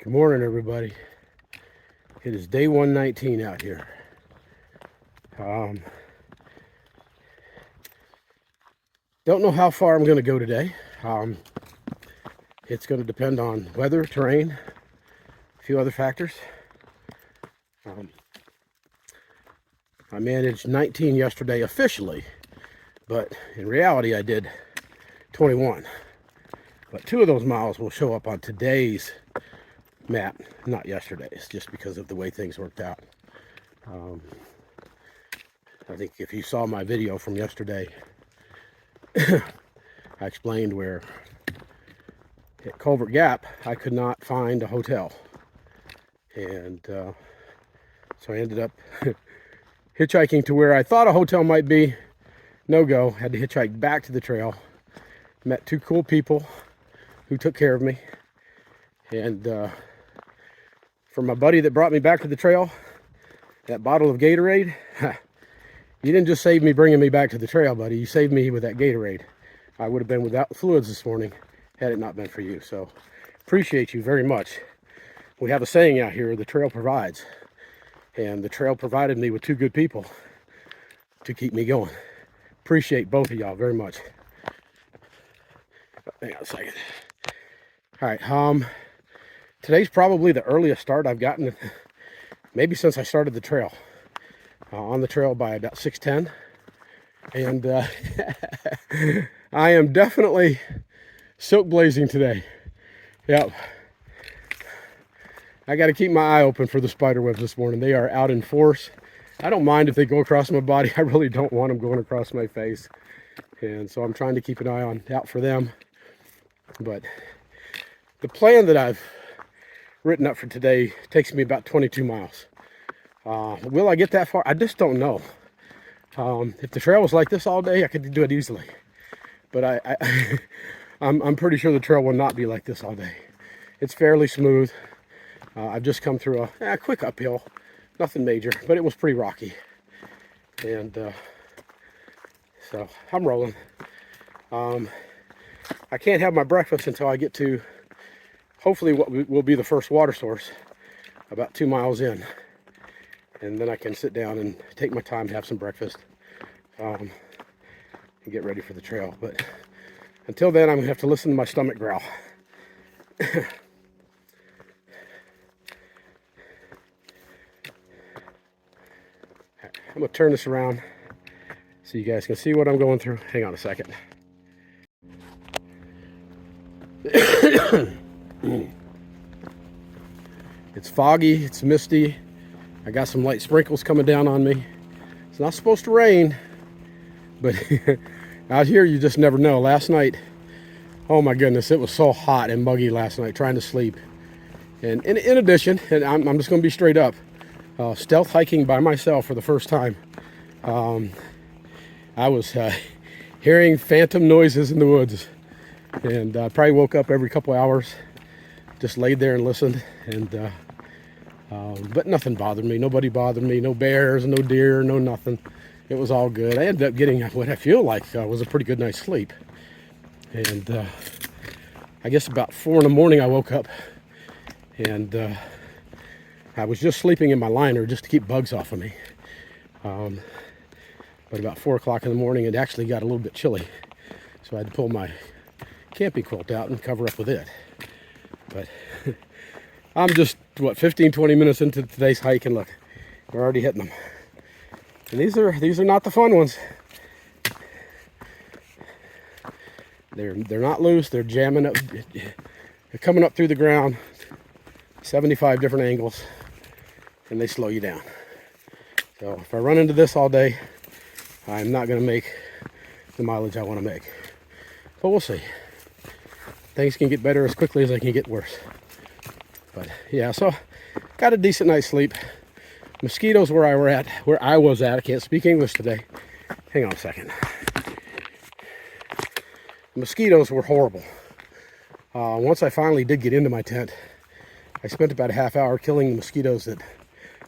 Good morning, everybody. It is day 119 out here. Don't know how far I'm going to go today. It's going to depend on weather, terrain, a few other factors. I managed 19 yesterday officially, but in reality I did 21. But 2 of those miles will show up on today's map, not yesterday's, just because of the way things worked out. I think if you saw my video from yesterday, I explained where at Culvert Gap I could not find a hotel, and so I ended up hitchhiking to where I thought a hotel might be. No go. Had to hitchhike back to the trail. Met 2 cool people who took care of me, and for my buddy that brought me back to the trail, that bottle of Gatorade, you didn't just save me bringing me back to the trail, buddy. You saved me with that Gatorade. I would have been without fluids this morning had it not been for you. So appreciate you very much. We have a saying out here, the trail provides. And the trail provided me with 2 good people to keep me going. Appreciate both of y'all very much. Hang on a second. All right, today's probably the earliest start I've gotten, maybe since I started the trail. On the trail by about 6:10, and I am definitely silk blazing today. Yep. I got to keep my eye open for the spider webs this morning. They are out in force. I don't mind if they go across my body. I really don't want them going across my face, and so I'm trying to keep an eye out for them. But the plan that I've written up for today takes me about 22 miles. Will I get that far? I just don't know. If the trail was like this all day, I could do it easily. But I'm pretty sure the trail will not be like this all day. It's fairly smooth. I've just come through a quick uphill, nothing major, but it was pretty rocky. And so I'm rolling. I can't have my breakfast until I get to hopefully what will be the first water source about 2 miles in. And then I can sit down and take my time, have some breakfast, and get ready for the trail. But until then, I'm going to have to listen to my stomach growl. I'm going to turn this around so you guys can see what I'm going through. Hang on a second. It's foggy, it's misty. I got some light sprinkles coming down on me. It's not supposed to rain, but out here you just never know. Last night, oh my goodness, it was so hot and muggy last night trying to sleep. And in addition, and I'm just going to be straight up, stealth hiking by myself for the first time. I was hearing phantom noises in the woods, and I probably woke up every couple hours, just laid there and listened, and but nothing bothered me. Nobody bothered me. No bears, no deer, no nothing. It was all good. I ended up getting what I feel like was a pretty good night's sleep. And I guess about 4 in the morning I woke up, and I was just sleeping in my liner just to keep bugs off of me. But about 4 o'clock in the morning it actually got a little bit chilly. So I had to pull my camping quilt out and cover up with it. But I'm just, 15-20 minutes into today's hike, and look, we're already hitting them. And these are not the fun ones. They're not loose. They're jamming up. They're coming up through the ground, 75 different angles, and they slow you down. So if I run into this all day, I'm not going to make the mileage I want to make. But we'll see. Things can get better as quickly as they can get worse. But yeah, so got a decent night's sleep. Mosquitoes where I was at. I can't speak English today. Hang on a second. The mosquitoes were horrible. Once I finally did get into my tent, I spent about a half hour killing the mosquitoes that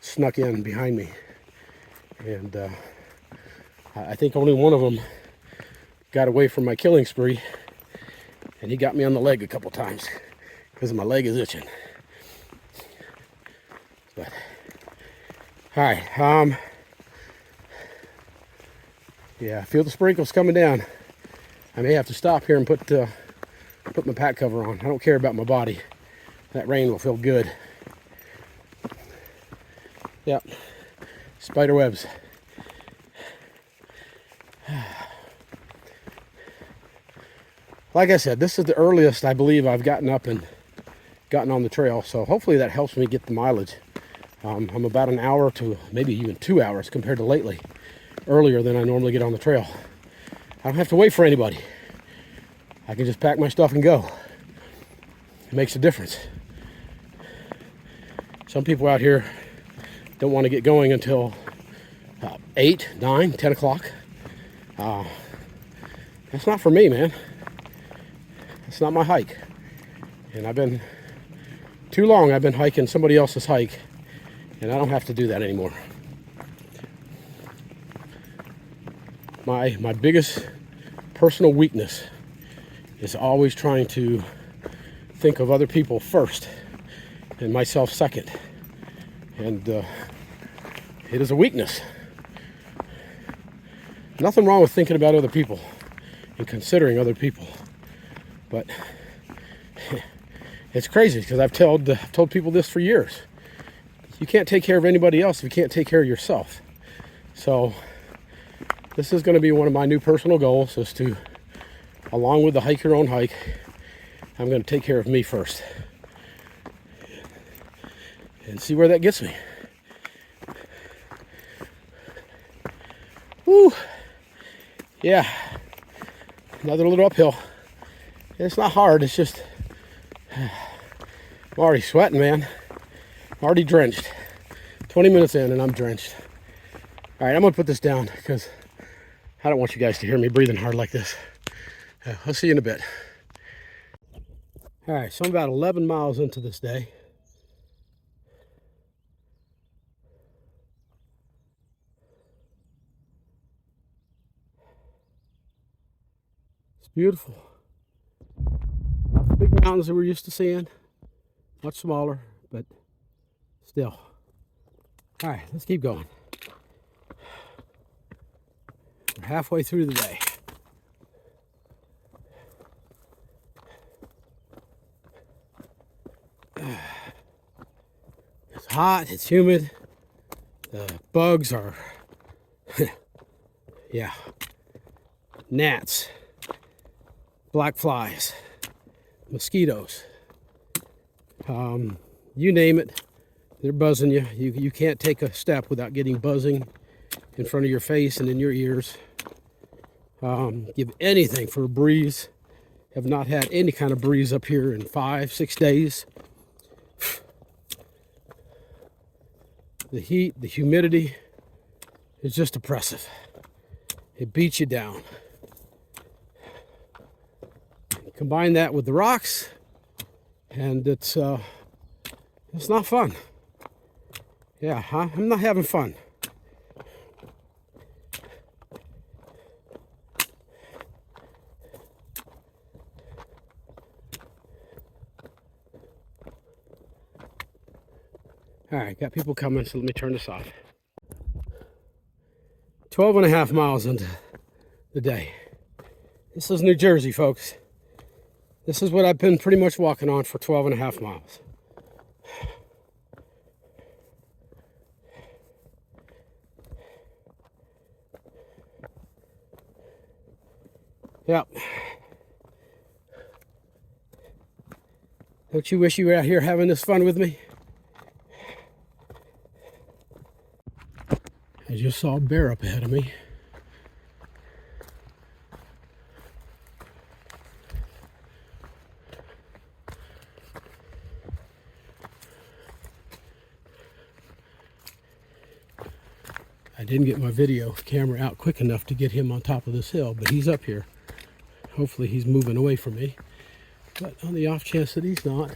snuck in behind me. And I think only one of them got away from my killing spree, and he got me on the leg a couple times because my leg is itching. But all right, yeah, I feel the sprinkles coming down. I may have to stop here and put my pack cover on. I don't care about my body. That rain will feel good. Yep, spider webs. Like I said, this is the earliest I believe I've gotten up and gotten on the trail, so hopefully that helps me get the mileage. I'm about an hour to maybe even 2 hours compared to lately, earlier than I normally get on the trail. I don't have to wait for anybody. I can just pack my stuff and go. It makes a difference. Some people out here don't want to get going until 8, 9, 10 o'clock. That's not for me, man. It's not my hike. And I've been hiking somebody else's hike, and I don't have to do that anymore. My biggest personal weakness is always trying to think of other people first and myself second. And it is a weakness. Nothing wrong with thinking about other people and considering other people. But it's crazy because I've told people this for years. You can't take care of anybody else if you can't take care of yourself. So this is going to be one of my new personal goals, is to, along with the hike your own hike, I'm going to take care of me first and see where that gets me. Woo! Yeah, another little uphill. It's not hard, it's just, I'm already sweating, man. I'm already drenched. 20 minutes in and I'm drenched. All right, I'm gonna put this down because I don't want you guys to hear me breathing hard like this. I'll see you in a bit. All right, so I'm about 11 miles into this day. It's beautiful. Not the big mountains that we're used to seeing. Much smaller, but still. All right, let's keep going. We're halfway through the day. It's hot, it's humid. The bugs are, yeah, gnats, black flies, mosquitoes. You name it, they're buzzing you. You can't take a step without getting buzzing in front of your face and in your ears. Give anything for a breeze. Have not had any kind of breeze up here in 5-6 days. The heat, the humidity is just oppressive. It beats you down. Combine that with the rocks, and it's not fun. Yeah, I'm not having fun. All right, got people coming, so let me turn this off. 12 and a half miles into the day. This is New Jersey, folks. This is what I've been pretty much walking on for 12 and a half miles. Yep. Don't you wish you were out here having this fun with me? I just saw a bear up ahead of me. I didn't get my video camera out quick enough to get him on top of this hill, but he's up here. Hopefully he's moving away from me. But on the off chance that he's not,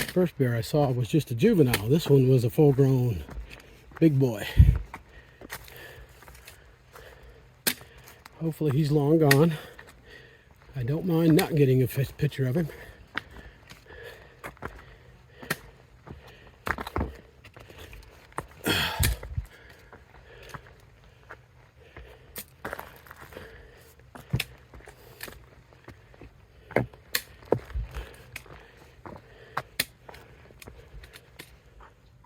first bear I saw was just a juvenile. This one was a full-grown Big boy. Hopefully he's long gone. I don't mind not getting a picture of him.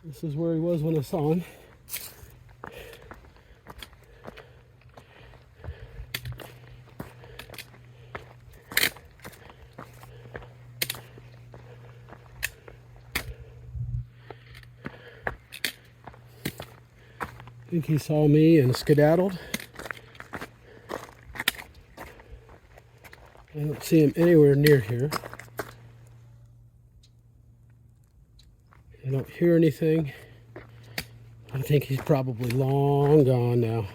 This is where he was when I saw him. I think he saw me and skedaddled. I don't see him anywhere near here. I don't hear anything. I think he's probably long gone now.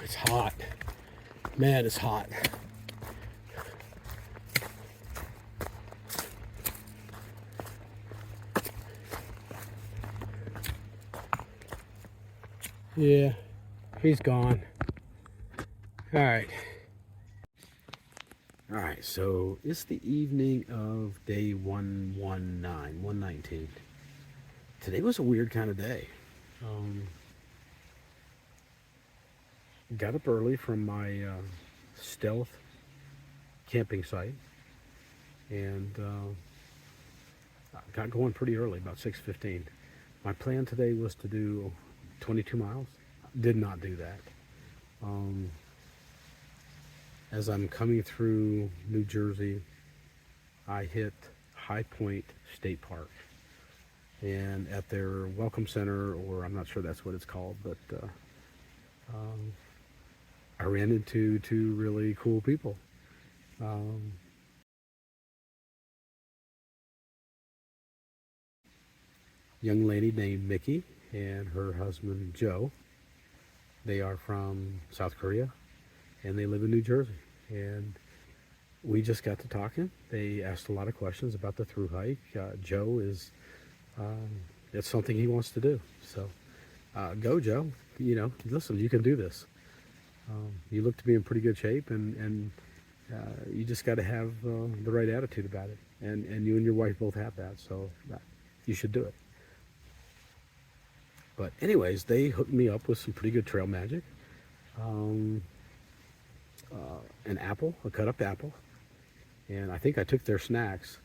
It's hot. Man, it's hot. Yeah, he's gone. All right. All right, so it's the evening of day 119. Today was a weird kind of day. Got up early from my stealth camping site and got going pretty early, about 6:15. My plan today was to do 22 miles. Did not do that. As I'm coming through New Jersey, I hit High Point State Park. And at their welcome center, or I'm not sure that's what it's called, but I ran into two really cool people. Young lady named Mickey and her husband Joe. They are from South Korea and they live in New Jersey. And we just got to talking. They asked a lot of questions about the thru hike. Joe is, it's something he wants to do. So go Joe, you know, listen, you can do this. You look to be in pretty good shape and you just got to have the right attitude about it. And you and your wife both have that, so you should do it. But anyways, they hooked me up with some pretty good trail magic. An apple, a cut up apple. And I think I took their snacks,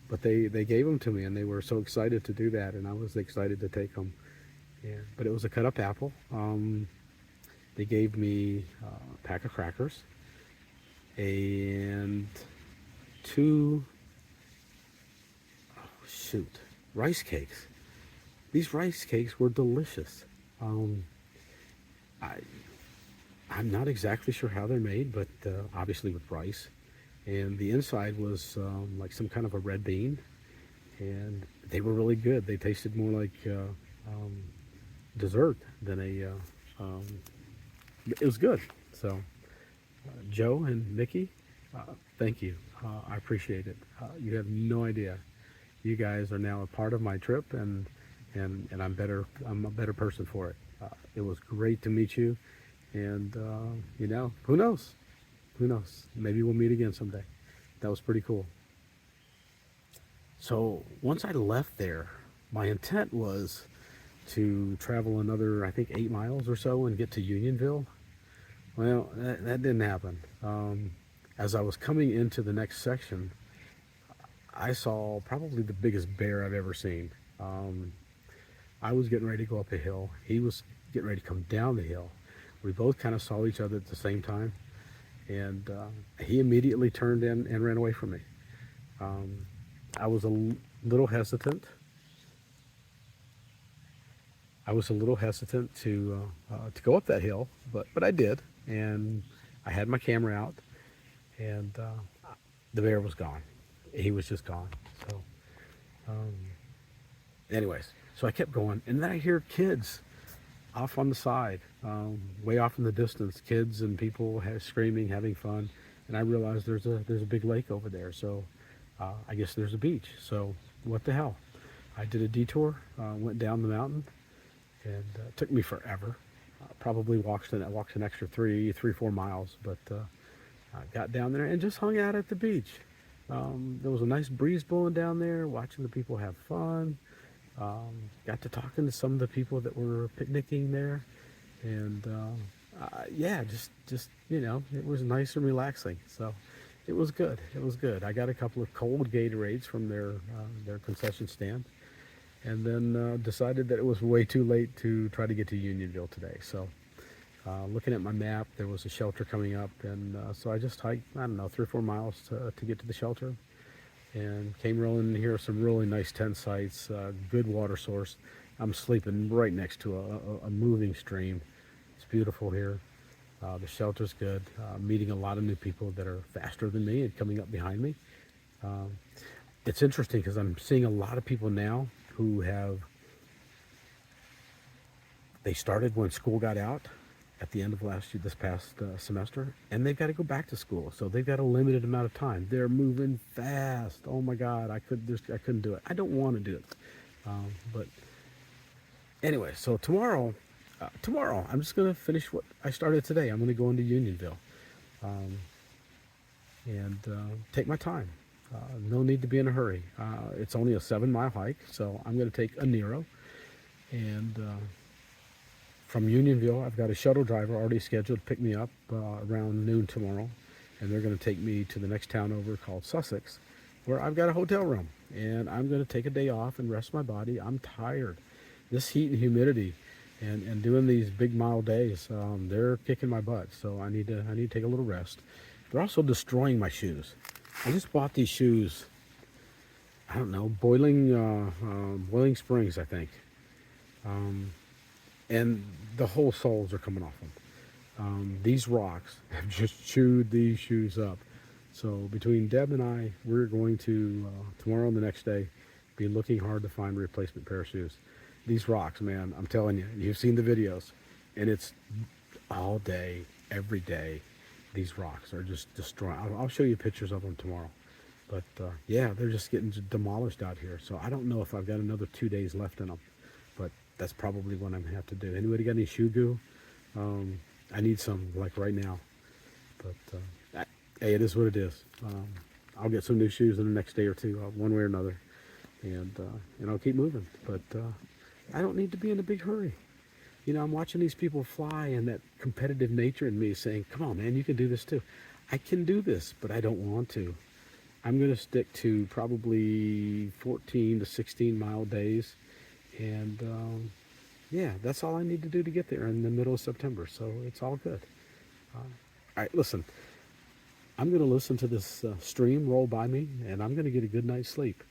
but they gave them to me and they were so excited to do that and I was excited to take them. Yeah, but it was a cut up apple. They gave me a pack of crackers and two, rice cakes. These rice cakes were delicious. I'm not exactly sure how they're made, but obviously with rice. And the inside was like some kind of a red bean. And they were really good. They tasted more like dessert than a... it was good. So Joe and Nikki, thank you. I appreciate it. You have no idea. You guys are now a part of my trip, and I'm a better person for it. It was great to meet you, and you know, who knows? Maybe we'll meet again someday. That was pretty cool. So once I left there, my intent was to travel another, I think, 8 miles or so and get to Unionville. Well, that didn't happen. As I was coming into the next section, I saw probably the biggest bear I've ever seen. I was getting ready to go up a hill. He was getting ready to come down the hill. We both kind of saw each other at the same time. And he immediately turned in and ran away from me. I was a little hesitant. To go up that hill, but I did. And I had my camera out, and the bear was gone. he was just gone. So, um, anyways, so I kept going, and then I hear kids off on the side, way off in the distance, kids and people screaming, having fun, and I realized there's a big lake over there. So I guess there's a beach. So what the hell? I did a detour, went down the mountain, and it took me forever. Probably walked an extra 4 miles, but I got down there and just hung out at the beach. There was a nice breeze blowing down there, watching the people have fun. Got to talking to some of the people that were picnicking there, and yeah, just it was nice and relaxing. So it was good. It was good. I got a couple of cold Gatorades from their concession stand, and then decided that it was way too late to try to get to Unionville today. So looking at my map, there was a shelter coming up, and so I just hiked, I don't know, 3 or 4 miles to get to the shelter, and came rolling in here. Some really nice tent sites, good water source. I'm sleeping right next to a moving stream. It's beautiful here. The shelter's good. Meeting a lot of new people that are faster than me and coming up behind me. Um, it's interesting because I'm seeing a lot of people now who they started when school got out at the end of this past semester, and they've got to go back to school. So they've got a limited amount of time. They're moving fast. Oh my God, I couldn't do it. I don't want to do it. But anyway, so tomorrow, I'm just gonna finish what I started today. I'm gonna go into Unionville, um, and take my time. No need to be in a hurry. It's only a 7 mile hike, so I'm gonna take a Nero, and from Unionville, I've got a shuttle driver already scheduled to pick me up around noon tomorrow, and they're going to take me to the next town over called Sussex, where I've got a hotel room, and I'm going to take a day off and rest my body. I'm tired. This heat and humidity, and doing these big mile days, they're kicking my butt. So I need to take a little rest. They're also destroying my shoes. I just bought these shoes. I don't know, Boiling Springs, I think. And the whole soles are coming off them. These rocks have just chewed these shoes up. So between Deb and I, we're going to, tomorrow and the next day, be looking hard to find a replacement pair of shoes. These rocks, man, I'm telling you, you've seen the videos, and it's all day, every day. These rocks are just destroying. I'll show you pictures of them tomorrow. But yeah, they're just getting demolished out here. So I don't know if I've got another 2 days left in them. But that's probably what I'm going to have to do. Anybody got any shoe goo? I need some, like right now. But hey, it is what it is. I'll get some new shoes in the next day or two, one way or another. And I'll keep moving. But I don't need to be in a big hurry. I'm watching these people fly, and that competitive nature in me is saying, come on, man, you can do this too. I can do this, but I don't want to. I'm going to stick to probably 14 to 16 mile days. And yeah, that's all I need to do to get there in the middle of September. So it's all good. All right, listen, I'm going to listen to this stream roll by me, and I'm going to get a good night's sleep.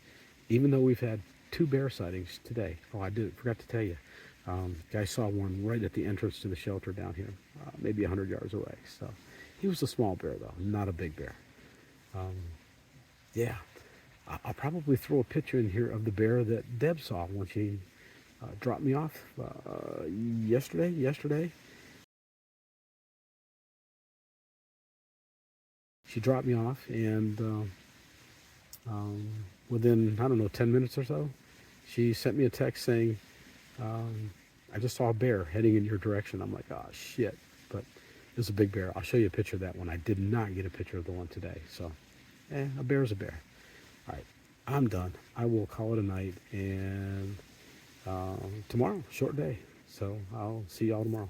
Even though we've had 2 bear sightings today. Oh, I forgot to tell you. Guy saw one right at the entrance to the shelter down here, maybe 100 yards away. So he was a small bear, though, not a big bear. Yeah, I'll probably throw a picture in here of the bear that Deb saw when she dropped me off yesterday. She dropped me off, and within, I don't know, 10 minutes or so, she sent me a text saying, I just saw a bear heading in your direction. I'm like, oh, shit. But it's a big bear. I'll show you a picture of that one. I did not get a picture of the one today. So, a bear's a bear. All right, I'm done. I will call it a night, and tomorrow, short day. So I'll see y'all tomorrow.